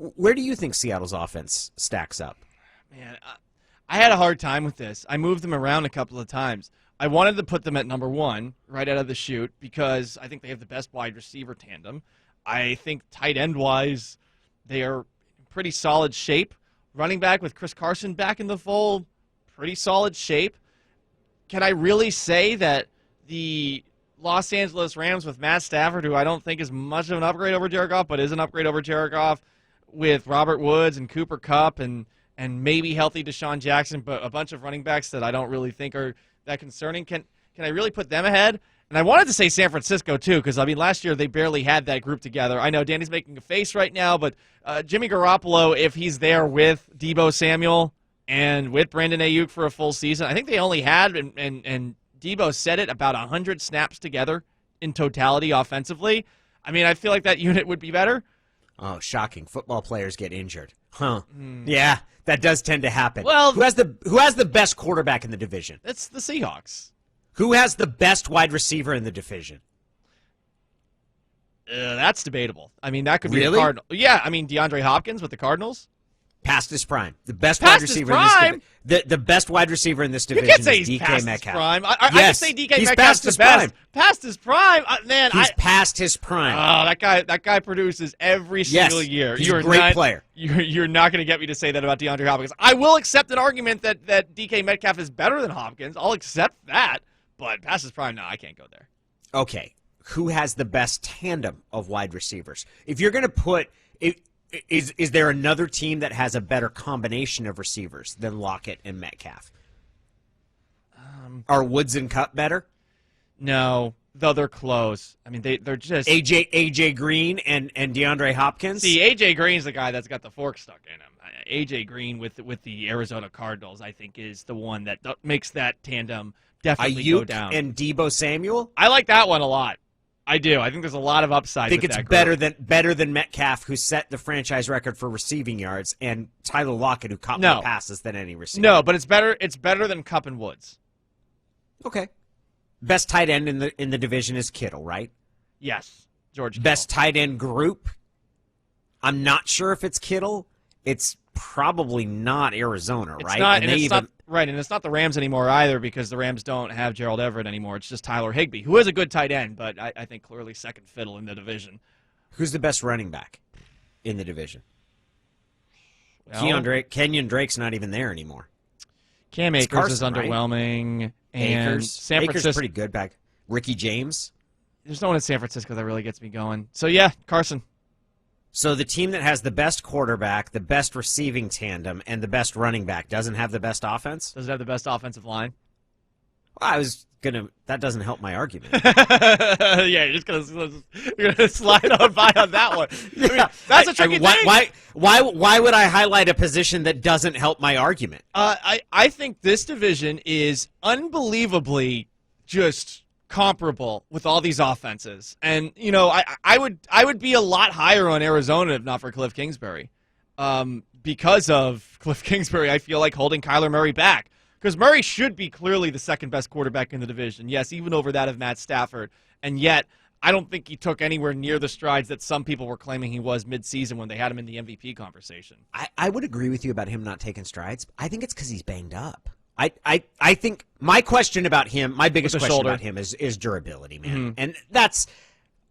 Where do you think Seattle's offense stacks up? Man, I had a hard time with this. I moved them around a couple of times. I wanted to put them at number 1 right out of the chute because I think they have the best wide receiver tandem. I think tight end-wise, they are in pretty solid shape. Running back with Chris Carson back in the fold, pretty solid shape. Can I really say that the Los Angeles Rams with Matt Stafford, who I don't think is much of an upgrade over Jared Goff, but is an upgrade over Jared Goff, with Robert Woods and Cooper Kupp and maybe healthy Deshaun Jackson, but a bunch of running backs that I don't really think are that concerning. Can I really put them ahead? And I wanted to say San Francisco, too, because, last year they barely had that group together. I know Danny's making a face right now, but Jimmy Garoppolo, if he's there with Deebo Samuel and with Brandon Ayuk for a full season, I think they only had, and Deebo said it, about 100 snaps together in totality offensively. I feel like that unit would be better. Oh, shocking. Football players get injured. Huh. Yeah, that does tend to happen. Well, who has the best quarterback in the division? It's the Seahawks. Who has the best wide receiver in the division? That's debatable. That could be really? the Cardinals. Yeah, DeAndre Hopkins with the Cardinals. Past his prime. The best wide receiver in this division. The best wide receiver in this division you can't say is he's DK past Metcalf. His prime. Yes, I can say DK Metcalf's the best. Prime. Past his prime? Man, he's past his prime. Oh, that guy produces every single year. He's a great player. You're not going to get me to say that about DeAndre Hopkins. I will accept an argument that DK Metcalf is better than Hopkins. I'll accept that. But past his prime, no, I can't go there. Okay. Who has the best tandem of wide receivers? If you're going to put is there another team that has a better combination of receivers than Lockett and Metcalf? Are Woods and Kupp better? No, though they're close. They're just AJ Green and DeAndre Hopkins. See, AJ Green's the guy that's got the fork stuck in him. AJ Green with the Arizona Cardinals, I think, is the one that makes that tandem definitely go down. And Deebo Samuel. I like that one a lot. I do. I think there's a lot of upside. I think it's better than Metcalf, who set the franchise record for receiving yards, and Tyler Lockett, who caught more passes than any receiver. No, but it's better. It's better than Kupp and Woods. Okay. Best tight end in the division is Kittle, right? Yes, George Kittle. Best tight end group. I'm not sure if it's Kittle. It's probably not Arizona, right? It's not, and it's not the Rams anymore either, because the Rams don't have Gerald Everett anymore. It's just Tyler Higbee, who is a good tight end, but I think clearly second fiddle in the division. Who's the best running back in the division? Well, Kenyon Drake's not even there anymore. Cam Akers Carson, is underwhelming. Right? And Akers. San Akers Francisco, is pretty good back. Ricky James. There's no one in San Francisco that really gets me going. So, yeah, Carson. So the team that has the best quarterback, the best receiving tandem, and the best running back doesn't have the best offense? Does it have the best offensive line? Well, that doesn't help my argument. Yeah, you're just gonna slide on by on that one. That's a tricky thing. Why would I highlight a position that doesn't help my argument? I think this division is unbelievably just comparable with all these offenses, and I would be a lot higher on Arizona if not for Cliff Kingsbury. Because of Cliff Kingsbury, I feel like holding Kyler Murray back. Because Murray should be clearly the second-best quarterback in the division. Yes, even over that of Matt Stafford. And yet, I don't think he took anywhere near the strides that some people were claiming he was mid-season when they had him in the MVP conversation. I would agree with you about him not taking strides. I think it's because he's banged up. I think my question about him, my biggest question about him is durability, man. Mm-hmm. And that's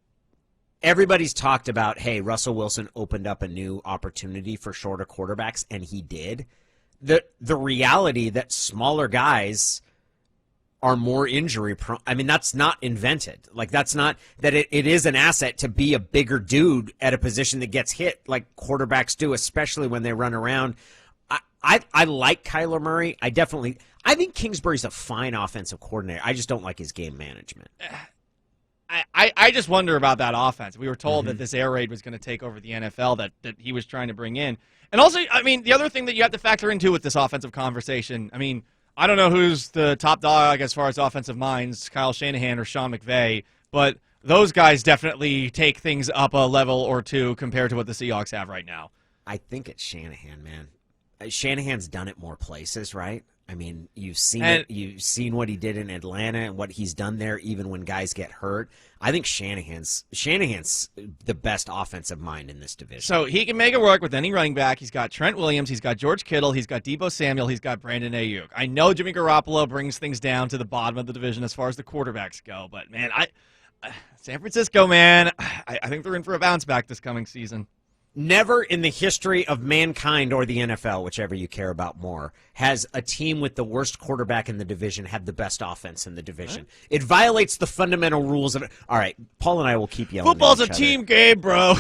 – everybody's talked about, hey, Russell Wilson opened up a new opportunity for shorter quarterbacks, and he did. The reality that smaller guys are more injury prone. That's not invented. Like, that's not that it is an asset to be a bigger dude at a position that gets hit like quarterbacks do, especially when they run around. I like Kyler Murray. I think Kingsbury's a fine offensive coordinator. I just don't like his game management. I just wonder about that offense. We were told that this air raid was going to take over the NFL that he was trying to bring in. And also, the other thing that you have to factor into with this offensive conversation, I don't know who's the top dog as far as offensive minds, Kyle Shanahan or Sean McVay, but those guys definitely take things up a level or two compared to what the Seahawks have right now. I think it's Shanahan, man. Shanahan's done it more places, right? I mean, you've seen And- it. You've seen what he did in Atlanta and what he's done there, even when guys get hurt. I think Shanahan's the best offensive mind in this division. So he can make it work with any running back. He's got Trent Williams. He's got George Kittle. He's got Deebo Samuel. He's got Brandon Ayuk. I know Jimmy Garoppolo brings things down to the bottom of the division as far as the quarterbacks go, but man, San Francisco, man, I think they're in for a bounce back this coming season. Never in the history of mankind or the NFL, whichever you care about more, has a team with the worst quarterback in the division had the best offense in the division. It violates the fundamental rules of it. All right, Paul and I will keep yelling. Football's at a each team other. game, bro.